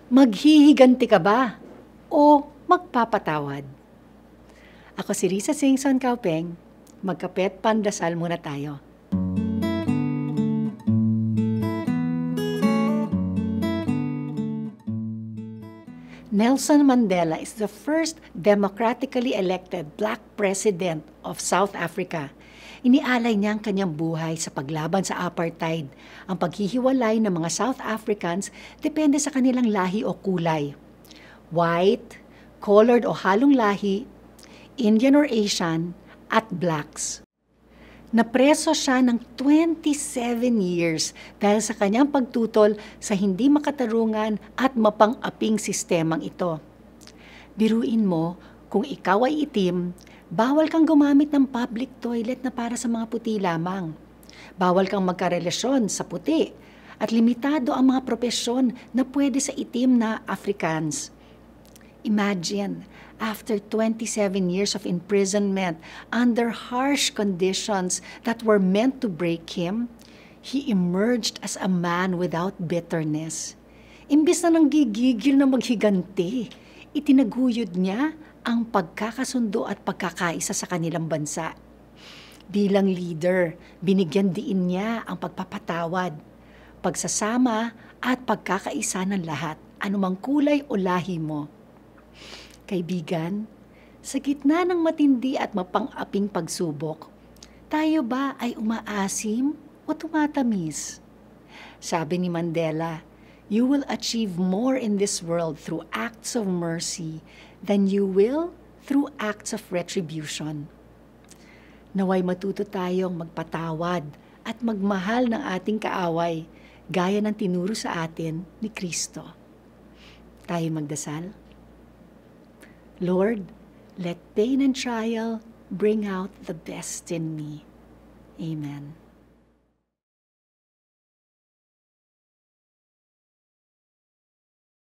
Maghihiganti ka ba o magpapatawad? Ako si Risa Singson Kaupeng. Magkapet pandasal muna tayo. Nelson Mandela is the first democratically elected black president of South Africa. Inialay niya ang kanyang buhay sa paglaban sa apartheid, ang paghihiwalay ng mga South Africans depende sa kanilang lahi o kulay. White, colored o halong lahi, Indian or Asian, at blacks. Napreso siya ng 27 years dahil sa kanyang pagtutol sa hindi makatarungan at mapang-aping sistemang ito. Biruin mo, kung ikaw ay itim, bawal kang gumamit ng public toilet na para sa mga puti lamang. Bawal kang magkarelasyon sa puti at limitado ang mga propesyon na pwede sa itim na Afrikaans. Imagine, after 27 years of imprisonment under harsh conditions that were meant to break him, he emerged as a man without bitterness. Imbes na nanggigigil na maghiganti, itinaguyod niya ang pagkakasundo at pagkakaisa sa kanilang bansa. Bilang leader, binigyan diin niya ang pagpapatawad, pagsasama at pagkakaisa ng lahat, anumang kulay o lahi mo. Kaibigan, sa gitna ng matindi at mapang-aping pagsubok, tayo ba ay umaasim o tumatamis? Sabi ni Mandela, you will achieve more in this world through acts of mercy than you will through acts of retribution. Naway matuto tayong magpatawad at magmahal ng ating kaaway gaya ng tinuro sa atin ni Kristo. Tayo magdasal. Lord, let pain and trial bring out the best in me. Amen.